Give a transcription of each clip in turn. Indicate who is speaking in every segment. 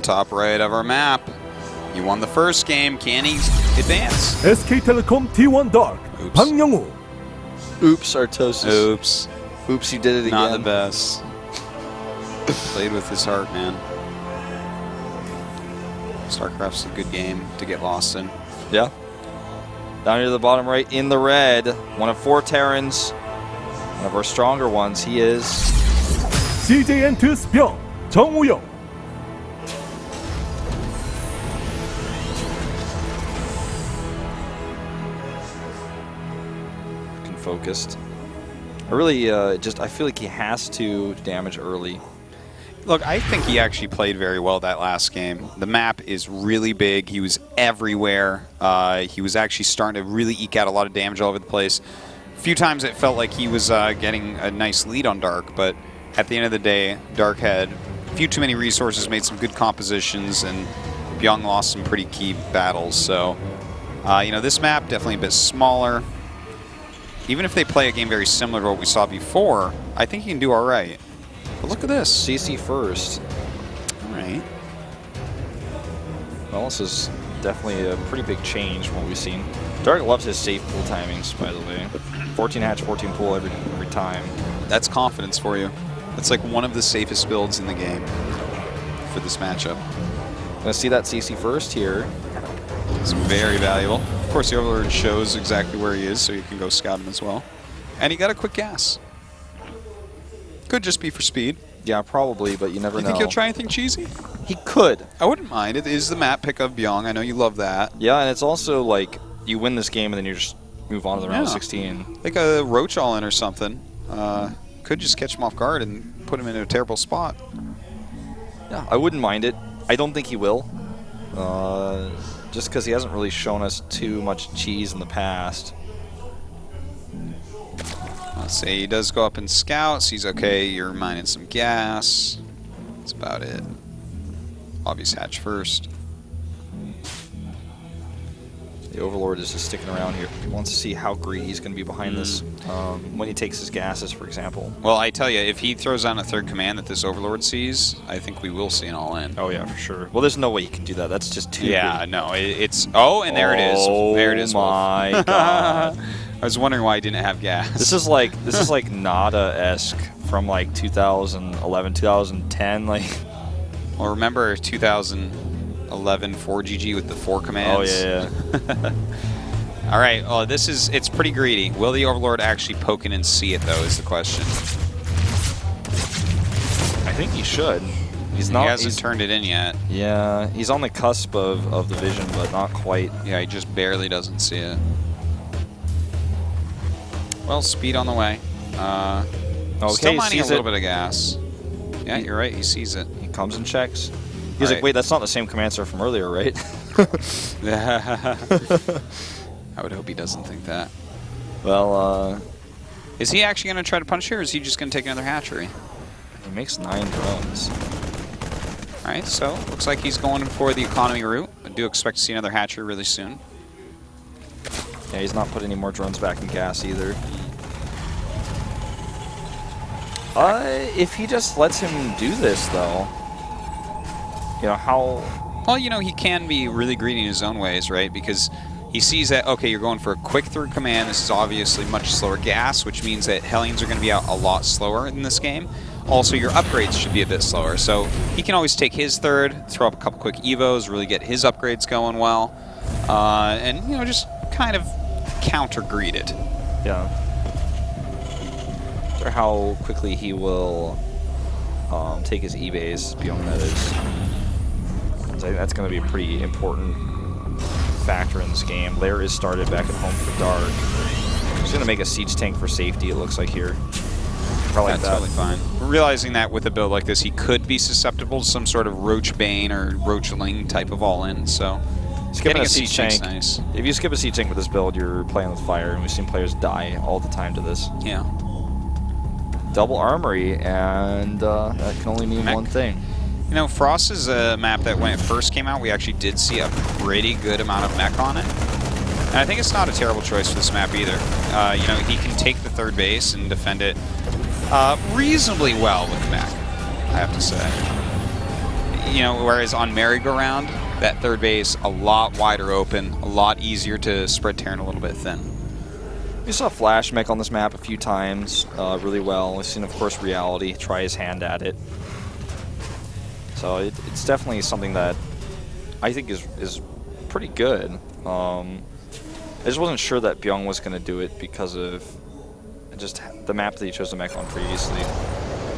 Speaker 1: the top right of our map. He won the first game. Can he advance?
Speaker 2: SK텔레콤 T1 Dark. Bbyong.
Speaker 3: Oops, Artosis.
Speaker 1: Oops.
Speaker 3: Oops, you did it again.
Speaker 1: Not the best. Played with his heart, man. StarCraft's a good game to get lost in.
Speaker 3: Yeah. Down here to the bottom right in the red. One of 4 Terrans. One of our stronger ones. He is
Speaker 2: CJN2 Bbyong. 정우영.
Speaker 3: focused. I really I feel like he has to damage early.
Speaker 1: Look, I think he actually played very well that last game. The map is really big. He was everywhere. He was actually starting to really eke out a lot of damage all over the place. A few times it felt like he was getting a nice lead on Dark, but at the end of the day, Dark had a few too many resources, made some good compositions, and Bbyong lost some pretty key battles. So, you know, this map definitely a bit smaller. Even if they play a game very similar to what we saw before, I think he can do all right. But look at this.
Speaker 3: CC first.
Speaker 1: All right.
Speaker 3: Well, this is definitely a pretty big change from what we've seen. Dark loves his safe pull timings, by the way. 14 hatch, 14 pull every time.
Speaker 1: That's confidence for you. That's like one of the safest builds in the game for this matchup.
Speaker 3: Gonna see that CC first here.
Speaker 1: It's very valuable. Of course, the Overlord shows exactly where he is, so you can go scout him as well. And he got a quick gas. Could just be for speed.
Speaker 3: Yeah, probably, but you never know.
Speaker 1: You think he'll try anything cheesy?
Speaker 3: He could.
Speaker 1: I wouldn't mind. It is the map pick of Bbyong. I know you love that.
Speaker 3: Yeah, and it's also like you win this game and then you just move on to the round of 16.
Speaker 1: Like a Roach all-in or something. Could just catch him off guard and put him in a terrible spot.
Speaker 3: Yeah, I wouldn't mind it. I don't think he will. Just because he hasn't really shown us too much cheese in the past.
Speaker 1: Let's say he does go up and scout, sees okay, you're mining some gas. That's about it. Obvious hatch first.
Speaker 3: The Overlord is just sticking around here. He wants to see how greedy he's going to be behind this when he takes his gases, for example.
Speaker 1: Well, I tell you, if he throws down a third command that this Overlord sees, I think we will see an all-in.
Speaker 3: Oh, yeah, for sure. Well, there's no way he can do that. That's just too greedy.
Speaker 1: No, it's... Oh, and there it is. There it is.
Speaker 3: Oh, my God.
Speaker 1: I was wondering why he didn't have gas.
Speaker 3: This is like Nada-esque from like 2011, 2010. Like,
Speaker 1: well, remember 2011 4GG with the 4 commands?
Speaker 3: Oh yeah.
Speaker 1: All right. Oh, it's pretty greedy. Will the Overlord actually poke in and see it though? Is the question.
Speaker 3: I think he should. He
Speaker 1: hasn't turned it in yet.
Speaker 3: Yeah, he's on the cusp of the vision, but not quite.
Speaker 1: Yeah, he just barely doesn't see it. Well, speed on the way. Still mining a little bit of gas. Yeah, you're right. He sees it.
Speaker 3: He comes and checks. He's like, wait, that's not the same command server from earlier, right?
Speaker 1: I would hope he doesn't think that.
Speaker 3: Well,
Speaker 1: is he actually going to try to punish here, or is he just going to take another hatchery?
Speaker 3: He makes 9 drones.
Speaker 1: All right, so looks like he's going for the economy route. I do expect to see another hatchery really soon.
Speaker 3: Yeah, he's not putting any more drones back in gas either. If he just lets him do this, though, you know, how...
Speaker 1: Well, you know, he can be really greedy in his own ways, right? Because he sees that, okay, you're going for a quick through command. This is obviously much slower gas, which means that Hellions are going to be out a lot slower in this game. Also, your upgrades should be a bit slower. So he can always take his third, throw up a couple quick evos, really get his upgrades going well. And, you know, just kind of counter-greed it.
Speaker 3: Yeah. Or how quickly he will take his E-base, Bbyong that is. I think that's going to be a pretty important factor in this game. Lair is started back at home for Dark. He's going to make a siege tank for safety, it looks like here. Probably
Speaker 1: that's totally fine. Realizing that with a build like this, he could be susceptible to some sort of Roach Bane or Roachling type of all-in, so...
Speaker 3: Skipping a siege tank,
Speaker 1: nice.
Speaker 3: If you skip a siege tank with this build, you're playing with fire, and we've seen players die all the time to this.
Speaker 1: Yeah.
Speaker 3: Double armory, and that can only mean one thing.
Speaker 1: You know, Frost is a map that when it first came out, we actually did see a pretty good amount of mech on it. And I think it's not a terrible choice for this map either. You know, he can take the third base and defend it reasonably well with mech, I have to say. you know, whereas on merry-go-round, that third base a lot wider open, a lot easier to spread Terran a little bit thin.
Speaker 3: We saw Flash mech on this map a few times really well. We've seen, of course, Reality try his hand at it. So it's definitely something that I think is pretty good. I just wasn't sure that Bbyong was going to do it because of just the map that he chose to mech on previously.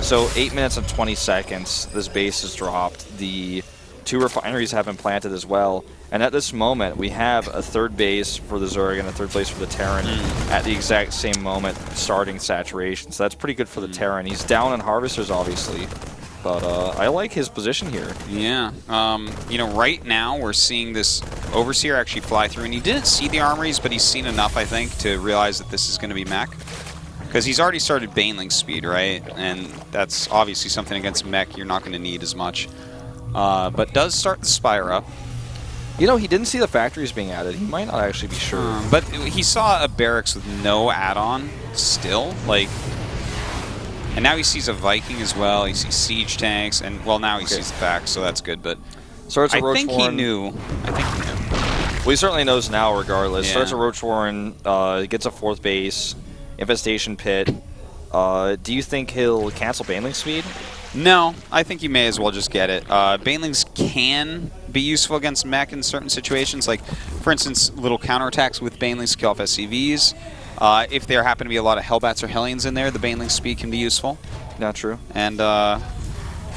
Speaker 3: So 8 minutes and 20 seconds, this base is dropped. The 2 refineries have been planted as well. And at this moment, we have a third base for the Zerg and a third base for the Terran at the exact same moment, starting saturation. So that's pretty good for the Terran. He's down on Harvesters, obviously. But I like his position here.
Speaker 1: Yeah. You know, right now we're seeing this Overseer actually fly through. And he didn't see the armories, but he's seen enough, I think, to realize that this is going to be mech. Because he's already started baneling speed, right? And that's obviously something against mech you're not going to need as much. But does start the Spire up.
Speaker 3: You know, he didn't see the factories being added. He might not actually be sure.
Speaker 1: But he saw a barracks with no add-on still. Like, and now he sees a Viking as well. He sees siege tanks. And, well, now he sees the facts, so that's good. But
Speaker 3: Starts a
Speaker 1: I think he knew. I think he knew.
Speaker 3: Well, he certainly knows now regardless.
Speaker 1: Yeah.
Speaker 3: Starts a Roach Warren, gets a 4th base, Infestation Pit. Do you think he'll cancel baneling speed?
Speaker 1: No, I think you may as well just get it. Banelings can be useful against mech in certain situations, like, for instance, little counterattacks with banelings to kill off SCVs. If there happen to be a lot of Hellbats or Hellions in there, the baneling speed can be useful.
Speaker 3: Not true.
Speaker 1: And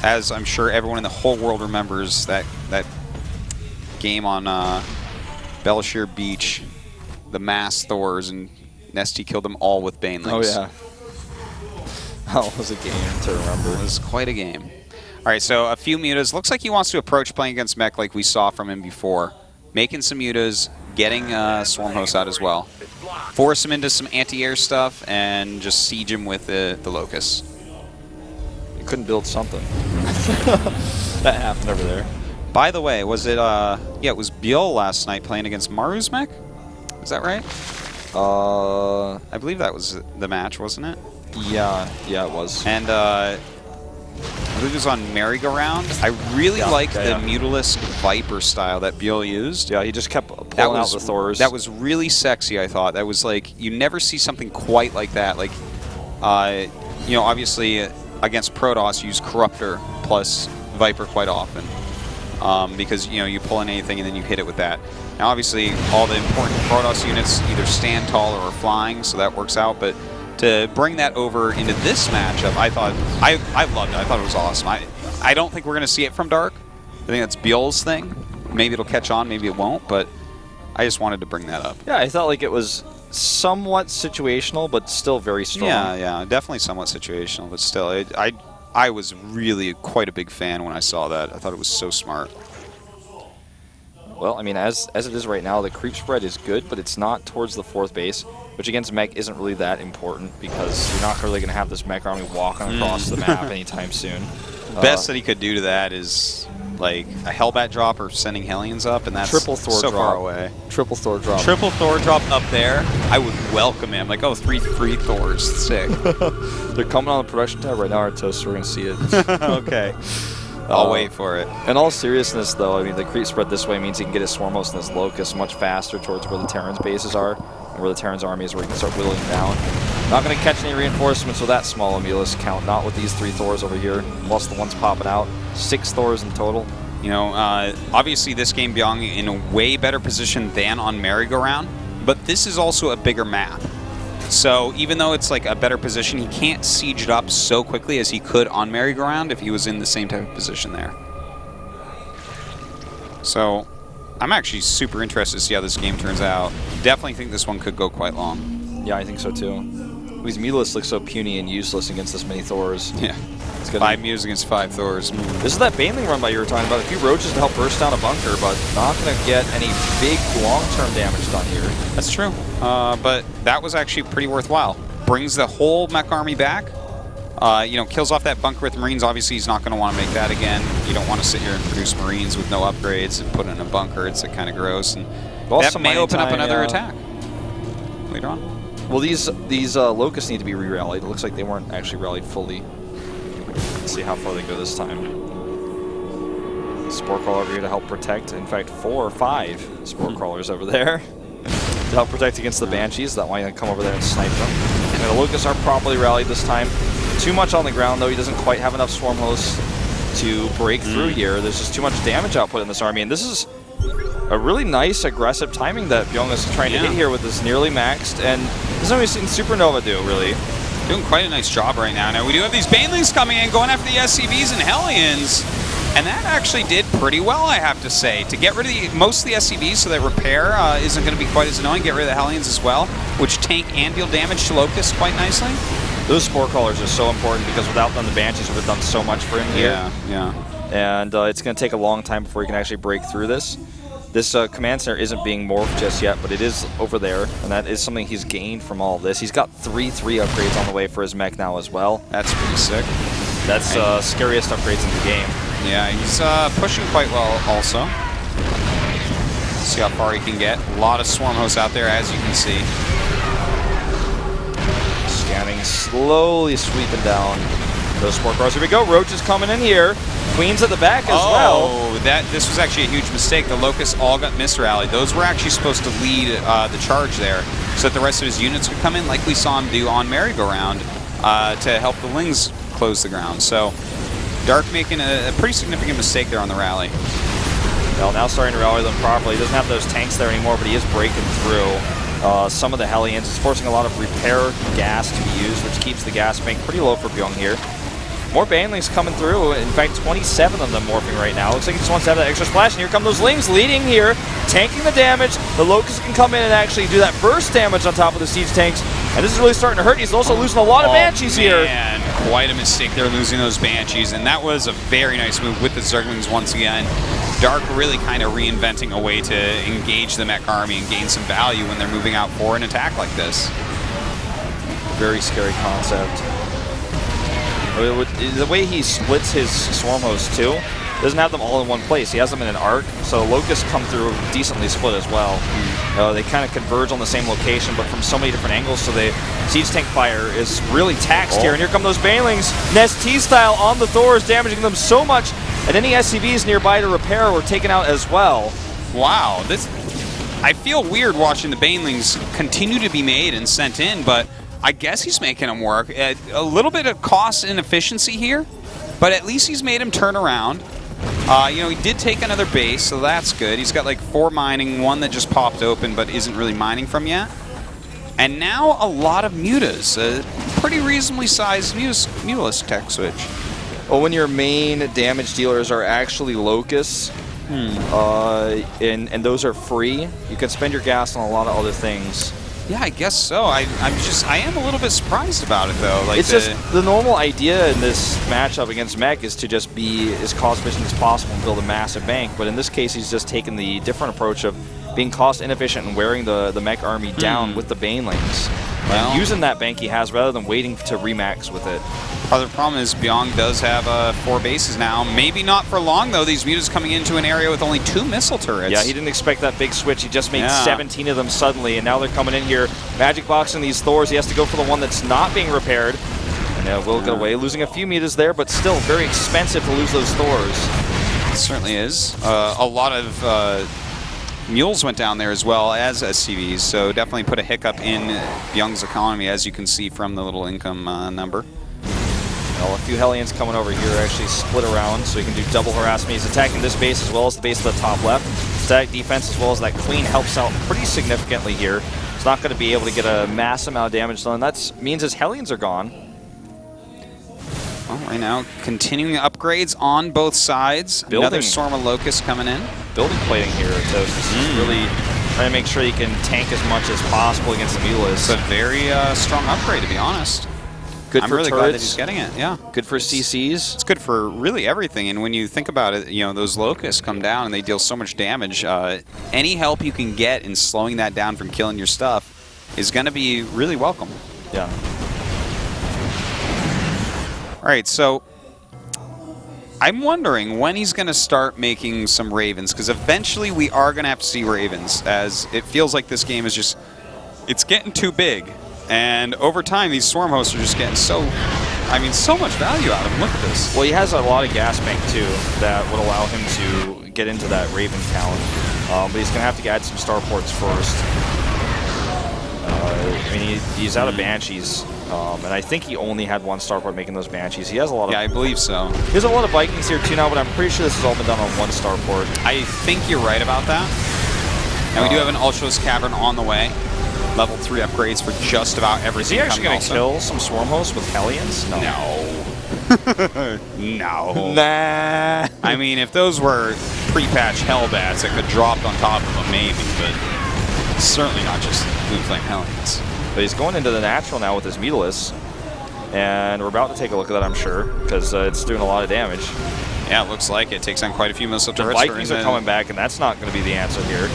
Speaker 1: as I'm sure everyone in the whole world remembers, that game on Belashir Beach, the mass Thors, and Nesty killed them all with banelings.
Speaker 3: Oh, yeah. That was a game to remember.
Speaker 1: It was quite a game. All right, so a few mutas. Looks like he wants to approach playing against mech like we saw from him before. Making some mutas, getting Swarm Host out as well. Force him into some anti-air stuff, and just siege him with the Locust.
Speaker 3: You couldn't build something. That happened over there.
Speaker 1: By the way, was it, yeah, it was Biel last night playing against Maru's mech? Is that right? I believe that was the match, wasn't it?
Speaker 3: Yeah, it was.
Speaker 1: And I believe it was on merry-go-round. I really liked the Mutalisk Viper style that Biel used.
Speaker 3: Yeah, he just kept pulling out the Thors.
Speaker 1: That was really sexy, I thought. That was like, you never see something quite like that. Like, you know, obviously against Protoss, you use Corruptor plus Viper quite often. Because, you know, you pull in anything and then you hit it with that. Now, obviously, all the important Protoss units either stand tall or are flying, so that works out. But to bring that over into this matchup, I thought, I loved it. I thought it was awesome. I don't think we're going to see it from Dark. I think that's Biel's thing. Maybe it'll catch on, maybe it won't, but I just wanted to bring that up.
Speaker 3: Yeah, I thought like it was somewhat situational, but still very strong.
Speaker 1: Yeah, definitely somewhat situational, but still, I was really quite a big fan when I saw that. I thought it was so smart.
Speaker 3: Well, I mean, as it is right now, the creep spread is good, but it's not towards the 4th base, which against mech isn't really that important because you're not really going to have this mech army walking across the map anytime soon.
Speaker 1: The best that he could do to that is like a Hellbat drop or sending Hellions up, and that's
Speaker 3: triple Thor
Speaker 1: so
Speaker 3: drop.
Speaker 1: far away.
Speaker 3: Triple Thor drop.
Speaker 1: Triple Thor drop up there, I would welcome him. Like, oh, three Thors, sick.
Speaker 3: They're coming on the production tab right now, our toast, we're going to see it.
Speaker 1: Okay. I'll wait for it.
Speaker 3: In all seriousness, though, I mean, the creep spread this way means he can get his Swarm Host and his Locust much faster towards where the Terran's bases are, and where the Terran's army is, where he can start whittling down. Not going to catch any reinforcements with that small Mutalisk count, not with these 3 Thors over here, plus the ones popping out. 6 Thors in total.
Speaker 1: You know, obviously this game, Bbyong in a way better position than on merry-go-round, but this is also a bigger map. So even though it's like a better position, he can't siege it up so quickly as he could on merry-go-round if he was in the same type of position there. So I'm actually super interested to see how this game turns out. Definitely think this one could go quite long.
Speaker 3: Yeah, I think so too. These Mutalisks look so puny and useless against this many Thors.
Speaker 1: Yeah. 5 Mutals against 5 Thors.
Speaker 3: This is that baneling run by you were talking about. A few roaches to help burst down a bunker, but not going to get any big long-term damage done here.
Speaker 1: That's true. But that was actually pretty worthwhile. Brings the whole mech army back. You know, kills off that bunker with Marines. Obviously, he's not going to want to make that again. You don't want to sit here and produce Marines with no upgrades and put in a bunker. It's kind of gross. And that may open up another attack later on.
Speaker 3: Well, these Locusts need to be re-rallied. It looks like they weren't actually rallied fully. Let's see how far they go this time. Spore Crawler over here to help protect. In fact, 4 or 5 Spore Crawlers over there to help protect against the Banshees. That way, come over there and snipe them. And the Locust are properly rallied this time. Too much on the ground, though. He doesn't quite have enough Swarm Hosts to break through here. There's just too much damage output in this army. And this is a really nice, aggressive timing that Bbyong is trying to hit here with this nearly maxed. And this is what we've seen Supernova do, really.
Speaker 1: Doing quite a nice job right now. Now, we do have these banelings coming in, going after the SCVs and Hellions. And that actually did pretty well, I have to say. To get rid of most of the SCVs so that repair isn't going to be quite as annoying. Get rid of the Hellions as well, which tank and deal damage to Locust quite nicely.
Speaker 3: Those Spore Crawlers are so important because without them, the Banshees would have done so much for him here.
Speaker 1: Yeah.
Speaker 3: And it's going to take a long time before he can actually break through this. This command center isn't being morphed just yet, but it is over there, and that is something he's gained from all of this. He's got 3 upgrades on the way for his mech now as well.
Speaker 1: That's pretty sick.
Speaker 3: That's scariest upgrades in the game.
Speaker 1: Yeah, he's pushing quite well also. See how far he can get. A lot of Swarm Hosts out there, as you can see.
Speaker 3: Scanning, slowly sweeping down those Spore Crawlers. Here we go, Roach is coming in here. Queen's at the back as well.
Speaker 1: Oh, this was actually a huge mistake. The Locusts all got misrallied. Those were actually supposed to lead the charge there so that the rest of his units could come in, like we saw him do on Merry-Go-Round, to help the Lings close the ground. So Dark making a pretty significant mistake there on the rally.
Speaker 3: Well, now starting to rally them properly. He doesn't have those tanks there anymore, but he is breaking through some of the Hellions. It's forcing a lot of repair gas to be used, which keeps the gas bank pretty low for Bbyong here. More banelings coming through. In fact, 27 of them morphing right now. Looks like he just wants to have that extra splash. And here come those Lings leading here, tanking the damage. The Locusts can come in and actually do that burst damage on top of the siege tanks. And this is really starting to hurt. He's also losing a lot of Banshees here.
Speaker 1: Man, quite a mistake there, losing those Banshees. And that was a very nice move with the Zerglings once again. Dark really kind of reinventing a way to engage the mech army and gain some value when they're moving out for an attack like this.
Speaker 3: Very scary concept. The way he splits his Swarm Hosts too, doesn't have them all in one place. He has them in an arc, so Locusts come through decently split as well. They kind of converge on the same location, but from so many different angles, so the siege tank fire is really taxed here. And here come those banelings, Nest T style on the Thors, damaging them so much, and any SCVs nearby to repair were taken out as well.
Speaker 1: Wow, I feel weird watching the banelings continue to be made and sent in, but I guess he's making them work. A little bit of cost inefficiency here, but at least he's made him turn around. You know, he did take another base, so that's good. He's got like 4 mining, 1 that just popped open but isn't really mining from yet. And now a lot of mutas, a pretty reasonably sized Mutalisk tech switch.
Speaker 3: Well, when your main damage dealers are actually Locusts, and those are free, you can spend your gas on a lot of other things.
Speaker 1: Yeah, I guess so. I am a little bit surprised about it though. Like
Speaker 3: it's just the normal idea in this matchup against Mech is to just be as cost efficient as possible and build a massive bank. But in this case, he's just taken the different approach of being cost inefficient and wearing the Mech army down with the banelings.
Speaker 1: Well,
Speaker 3: and using that bank he has rather than waiting to remax with it.
Speaker 1: Part of the problem is Bbyong does have 4 bases now. Maybe not for long, though. These mutas coming into an area with only 2 missile turrets.
Speaker 3: Yeah, he didn't expect that big switch. He just made 17 of them suddenly, and now they're coming in here. Magic boxing these Thors. He has to go for the one that's not being repaired. And will get away, losing a few mutas there, but still very expensive to lose those Thors.
Speaker 1: It certainly is. A lot of mules went down there as well as SCVs, so definitely put a hiccup in Bbyong's economy, as you can see from the little income number.
Speaker 3: Well, a few Hellions coming over here actually split around, so he can do double harassment. He's attacking this base as well as the base of the top left. Static defense as well as that Queen helps out pretty significantly here. He's not going to be able to get a mass amount of damage done. That means his Hellions are gone.
Speaker 1: Well, right now, continuing upgrades on both sides. Another Swarm of Locusts coming in.
Speaker 3: Building plating here, so he's really trying to make sure he can tank as much as possible against the Mutalisk.
Speaker 1: It's a very strong upgrade, to be honest.
Speaker 3: Good
Speaker 1: I'm
Speaker 3: for
Speaker 1: really
Speaker 3: turrets.
Speaker 1: glad that he's getting it, yeah.
Speaker 3: Good for CCs.
Speaker 1: It's good for really everything, and when you think about it, you know, those Locusts come down and they deal so much damage. Any help you can get in slowing that down from killing your stuff is going to be really welcome.
Speaker 3: Yeah.
Speaker 1: All right, so I'm wondering when he's going to start making some Ravens, because eventually we are going to have to see Ravens, as it feels like this game is just, it's getting too big. And over time, these Swarm Hosts are just getting so I mean, so much value out of him. Look at this.
Speaker 3: Well, he has a lot of gas bank, too, that would allow him to get into that Raven count. But he's going to have to add some starports first. I mean, he's out of Banshees. And I think he only had one starport making those Banshees. He has a lot of...
Speaker 1: Yeah, I believe so.
Speaker 3: He has a lot of Vikings here, too, now, but I'm pretty sure this has all been done on one starport.
Speaker 1: I think you're right about that. And we do have an Ultralis Cavern on the way. Level 3 upgrades for just about everything.
Speaker 3: Is he actually going to kill some Swarm hosts with Hellions?
Speaker 1: No. No.
Speaker 3: Nah.
Speaker 1: I mean, if those were pre-patch Hellbats that could drop on top of them, maybe, but certainly not just Blue Flame Hellions.
Speaker 3: But he's going into the natural now with his Mutalis. And we're about to take a look at that, I'm sure, because it's doing a lot of damage.
Speaker 1: Yeah, it looks like it. Takes on quite a few missile
Speaker 3: The
Speaker 1: turrets.
Speaker 3: Vikings are coming back, and that's not going to be the answer here.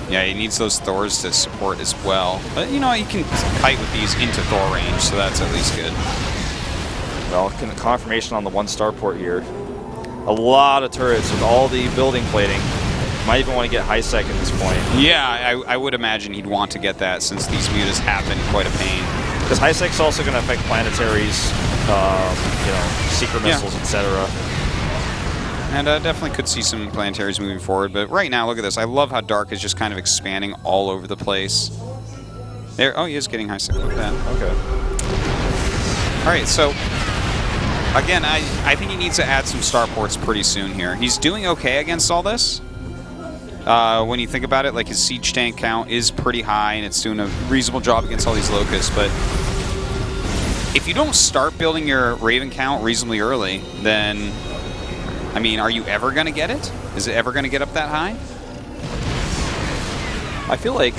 Speaker 1: Yeah, he needs those Thors to support as well. But, you know, you can kite with these into Thor range, so that's at least good.
Speaker 3: Well, confirmation on the one starport here. A lot of turrets with all the building plating. Might even want to get high sec at this point.
Speaker 1: Yeah, I would imagine he'd want to get that since these mutas have been quite a pain.
Speaker 3: Because high sec's also going to affect planetaries, you know, secret missiles, etc.
Speaker 1: And definitely could see some planetaries moving forward. But right now, look at this. I love how Dark is just kind of expanding all over the place. There. Oh, he is getting high sec. Look at that.
Speaker 3: Okay.
Speaker 1: All right, so again, I think he needs to add some starports pretty soon here. He's doing okay against all this. When you think about it, like his siege tank count is pretty high, and it's doing a reasonable job against all these locusts. But if you don't start building your Raven count reasonably early, then, I mean, are you ever going to get it? Is it ever going to get up that high?
Speaker 3: I feel like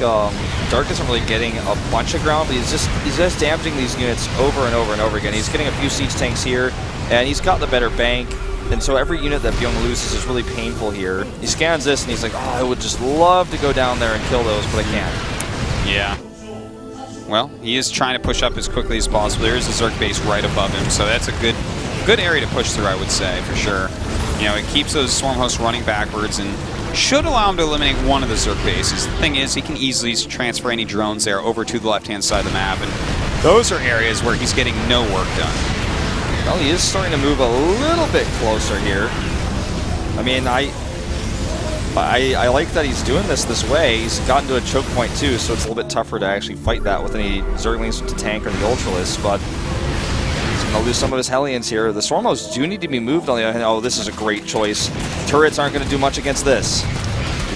Speaker 3: Dark isn't really getting a bunch of ground, but he's just damaging these units over and over and over again. He's getting a few siege tanks here, and he's got the better bank. And so every unit that Bbyong loses is really painful here. He scans this and he's like, oh, I would just love to go down there and kill those, but I can't.
Speaker 1: Yeah. Well, he is trying to push up as quickly as possible. There is a Zerg base right above him, so that's a good area to push through, I would say, for sure. You know, it keeps those Swarm hosts running backwards and should allow him to eliminate one of the Zerg bases. The thing is, he can easily transfer any drones there over to the left-hand side of the map, and those are areas where he's getting no work done.
Speaker 3: Well, he is starting to move a little bit closer here. I mean, I like that he's doing this way. He's gotten to a choke point too, so it's a little bit tougher to actually fight that with any Zerglings to tank or the Ultralis, but he's going to lose some of his Hellions here. The Swarmos do need to be moved on the other hand. Oh, this is a great choice. Turrets aren't going to do much against this.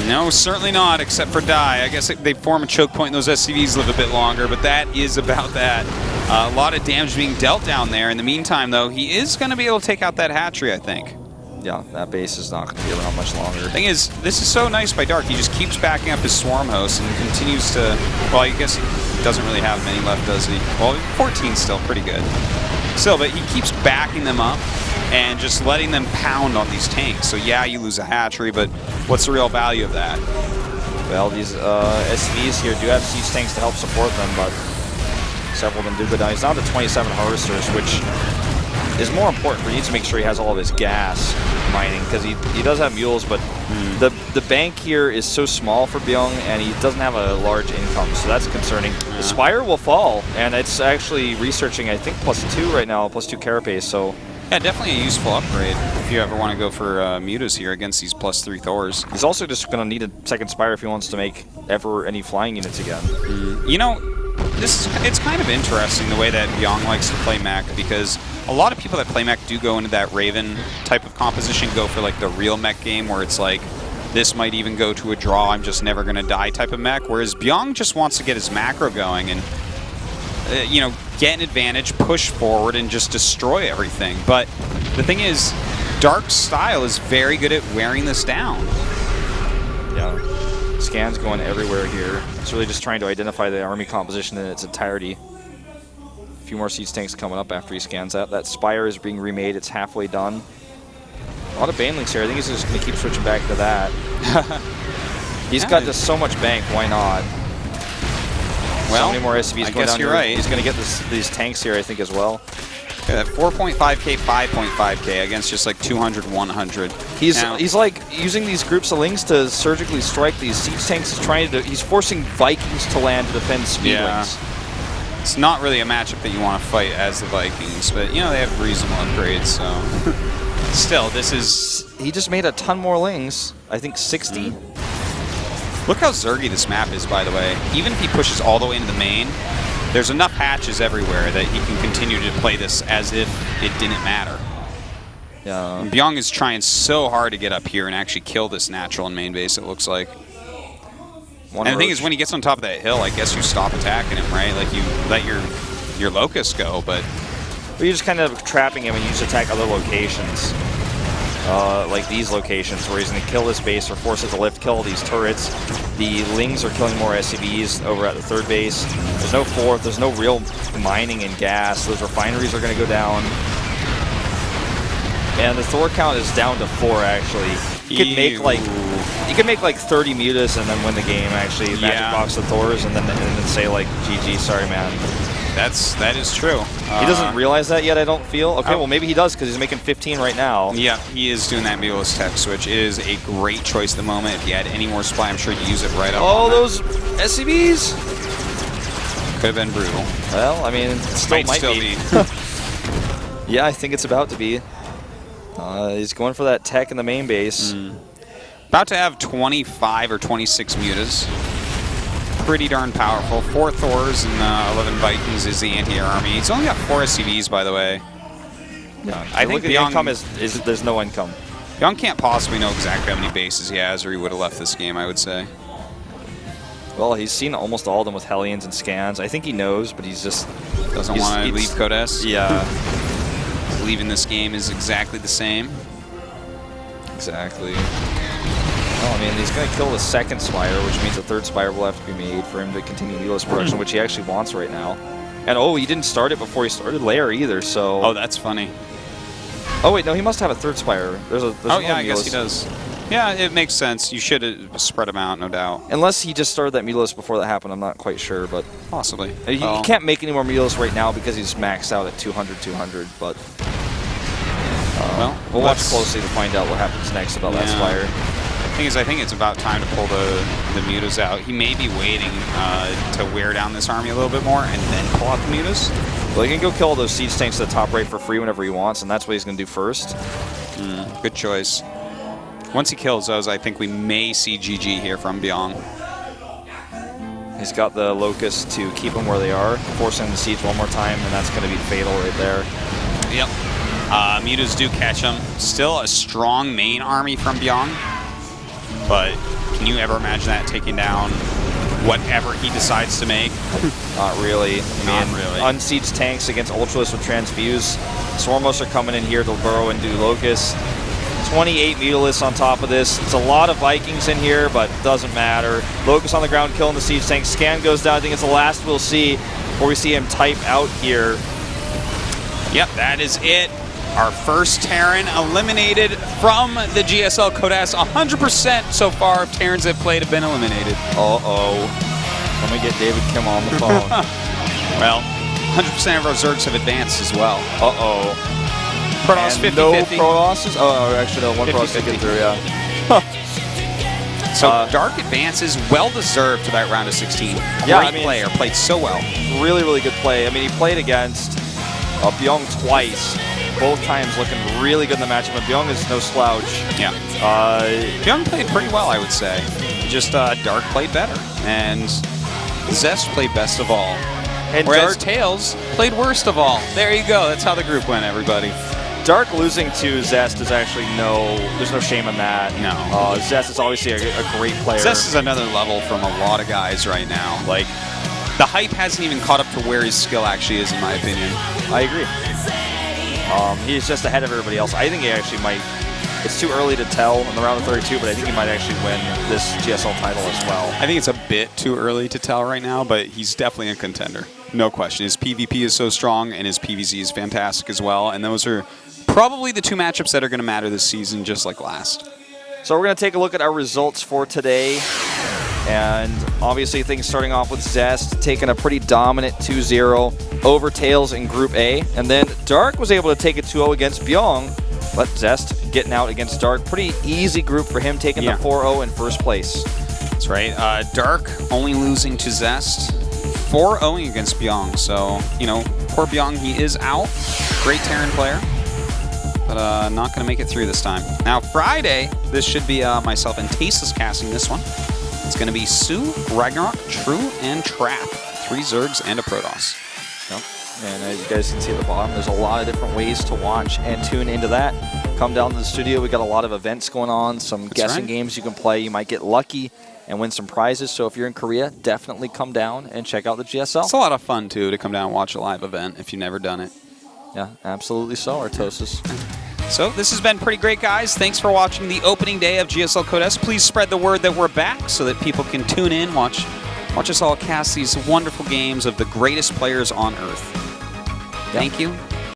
Speaker 1: No, certainly not, except for die. I guess they form a choke point and those SCVs live a bit longer, but that is about that. A lot of damage being dealt down there. In the meantime, though, he is going to be able to take out that hatchery, I think.
Speaker 3: Yeah, that base is not going to be around much longer.
Speaker 1: The thing is, this is so nice by Dark. He just keeps backing up his Swarm hosts and continues to... Well, I guess he doesn't really have many left, does he? Well, 14's still pretty good. Still, but he keeps backing them up and just letting them pound on these tanks. So yeah, you lose a hatchery, but what's the real value of that?
Speaker 3: Well, these SCVs here do have siege tanks to help support them, but several of them do go down. He's down to 27 harvesters, which is more important, but he needs to make sure he has all of his gas mining, because he does have mules, but the bank here is so small for Bbyong, and he doesn't have a large income, so that's concerning. The Spire will fall, and it's actually researching, I think, +2 right now, +2 carapace, so...
Speaker 1: Yeah, definitely a useful upgrade if you ever want to go for mutas here against these +3 Thors.
Speaker 3: He's also just going to need a second Spire if he wants to make ever any flying units again.
Speaker 1: You know, it's kind of interesting the way that Bbyong likes to play mech, because a lot of people that play mech do go into that Raven type of composition, go for like the real mech game where it's like, this might even go to a draw, I'm just never going to die type of mech, whereas Bbyong just wants to get his macro going and, you know, get an advantage, push forward, and just destroy everything. But the thing is, Dark's style is very good at wearing this down.
Speaker 3: Yeah. Scans going everywhere here. It's really just trying to identify the army composition in its entirety. A few more siege tanks coming up after he scans that. That Spire is being remade. It's halfway done. A lot of banelings here. I think he's just going to keep switching back to that. He's got just so much bank. Why not?
Speaker 1: Well,
Speaker 3: so many more SCVs going down
Speaker 1: you're
Speaker 3: here.
Speaker 1: right.
Speaker 3: He's going to get these tanks here, I think, as well.
Speaker 1: Yeah, 4.5k, 5.5k against just like 200, 100.
Speaker 3: He's like using these groups of lings to surgically strike these siege tanks. He's forcing Vikings to land to defend speedlings.
Speaker 1: It's not really a matchup that you want to fight as the Vikings, but you know they have reasonable upgrades, so still, this is.
Speaker 3: He just made a ton more lings. I think 60.
Speaker 1: Look how zergy this map is, by the way. Even if he pushes all the way into the main, there's enough hatches everywhere that he can continue to play this as if it didn't matter.
Speaker 3: Yeah.
Speaker 1: Bbyong is trying so hard to get up here and actually kill this natural in main base, it looks like. And the thing is, when he gets on top of that hill, I guess you stop attacking him, right? Like, you let your locust go, but...
Speaker 3: But you're just kind of trapping him and you just attack other locations. Like these locations, where he's going to kill this base or force it to lift, kill all these turrets. The lings are killing more SCVs over at the third base. There's no fourth, there's no real mining and gas. Those refineries are going to go down. And the Thor count is down to 4, actually. You could make like 30 mutas and then win the game, actually. Magic box the Thors and then say like, GG, sorry man.
Speaker 1: That is true.
Speaker 3: He doesn't realize that yet, I don't feel. Okay, well maybe he does because he's making 15 right now.
Speaker 1: Yeah, he is doing that Mutalist tech switch. It is a great choice at the moment. If you had any more supply, I'm sure you'd use it right up.
Speaker 3: Oh, those SCVs!
Speaker 1: Could have been brutal.
Speaker 3: Well, I mean, it still might be. Yeah, I think it's about to be. He's going for that tech in the main base.
Speaker 1: About to have 25 or 26 mutas. Pretty darn powerful. 4 Thors and 11 Vikings is the anti-air army. He's only got 4 SCVs, by the way.
Speaker 3: Yeah, I think the income is there's no income.
Speaker 1: Bbyong can't possibly know exactly how many bases he has, or he would have left this game, I would say.
Speaker 3: Well, he's seen almost all of them with Hellions and scans. I think he knows, but he's just...
Speaker 1: Doesn't want to leave Code S?
Speaker 3: Yeah.
Speaker 1: Leaving this game is exactly the same.
Speaker 3: Exactly. Oh, I mean, he's going to kill the second Spire, which means the third Spire will have to be made for him to continue Needless production, which he actually wants right now. And oh, he didn't start it before he started Lair either, so...
Speaker 1: Oh, that's funny.
Speaker 3: Oh, wait, no, he must have a third Spire. There's
Speaker 1: oh, yeah, I guess he does. Yeah, it makes sense. You should have spread them out, no doubt.
Speaker 3: Unless he just started that Mutalist before that happened, I'm not quite sure, but...
Speaker 1: Possibly.
Speaker 3: He can't make any more Mutalists right now because he's maxed out at 200, but...
Speaker 1: well,
Speaker 3: we'll watch closely to find out what happens next about that Spire.
Speaker 1: The thing is, I think it's about time to pull the mutas out. He may be waiting to wear down this army a little bit more and then pull out the mutas.
Speaker 3: Well, he can go kill all those siege tanks at the top right for free whenever he wants, and that's what he's going to do first.
Speaker 1: Good choice. Once he kills those, I think we may see GG here from Bbyong.
Speaker 3: He's got the Locust to keep them where they are, forcing them to siege one more time, and that's going to be fatal right there.
Speaker 1: Yep. Mutas do catch him. Still a strong main army from Bbyong. But can you ever imagine that taking down whatever he decides to make?
Speaker 3: Not really.
Speaker 1: Not really.
Speaker 3: Unsieged tanks against Ultralists with Transfuse. Swarmos are coming in here to burrow and do Locust. 28 Mutalists on top of this. It's a lot of Vikings in here, but doesn't matter. Locust on the ground killing the siege tank. Scan goes down. I think it's the last we'll see before we see him type out here.
Speaker 1: Yep, that is it. Our first Terran eliminated from the GSL Code S. 100% so far of Terrans that played have been eliminated.
Speaker 3: Uh-oh. Let me get David Kim on the phone.
Speaker 1: Well, 100% of our Zergs have advanced as well.
Speaker 3: Uh-oh.
Speaker 1: Protoss 50-50.
Speaker 3: No Protosses? Oh, actually, no. One Protoss get through, yeah.
Speaker 1: So Dark advances, well-deserved to that round of 16. Great player, played so well.
Speaker 3: Really, really good play. I mean, he played against Bbyong twice. Both times looking really good in the matchup, but Bbyong is no slouch.
Speaker 1: Yeah. Bbyong played pretty well, I would say. Just Dark played better, and Zest played best of all. And whereas Tails played worst of all. There you go. That's how the group went, everybody.
Speaker 3: Dark losing to Zest is actually there's no shame in that.
Speaker 1: No.
Speaker 3: Zest is obviously a great player.
Speaker 1: Zest is another level from a lot of guys right now. Like, the hype hasn't even caught up to where his skill actually is, in my opinion.
Speaker 3: I agree. He's just ahead of everybody else. I think he actually might. It's too early to tell in the round of 32, but I think he might actually win this GSL title as well.
Speaker 1: I think it's a bit too early to tell right now, but he's definitely a contender. No question. His PvP is so strong, and his PvZ is fantastic as well, and those are probably the two matchups that are going to matter this season, just like last.
Speaker 3: So we're going to take a look at our results for today. And obviously things starting off with Zest taking a pretty dominant 2-0 over Tails in Group A. And then Dark was able to take a 2-0 against Bbyong, but Zest getting out against Dark. Pretty easy group for him, taking the 4-0 in first place.
Speaker 1: That's right. Dark only losing to Zest. 4-0 against Bbyong. So, you know, poor Bbyong, he is out. Great Terran player, but not going to make it through this time. Now, Friday, this should be myself and Tasteless casting this one. It's going to be Sue, Ragnarok, True, and Trap. 3 Zergs and a Protoss.
Speaker 3: Yep. And as you guys can see at the bottom, there's a lot of different ways to watch and tune into that. Come down to the studio. We got a lot of events going on, some guessing games you can play. You might get lucky and win some prizes. So if you're in Korea, definitely come down and check out the GSL.
Speaker 1: It's a lot of fun, too, to come down and watch a live event if you've never done it.
Speaker 3: Yeah, absolutely so, Artosis.
Speaker 1: So this has been pretty great, guys. Thanks for watching the opening day of GSL Code S. Please spread the word that we're back so that people can tune in, watch us all cast these wonderful games of the greatest players on Earth. Thank you.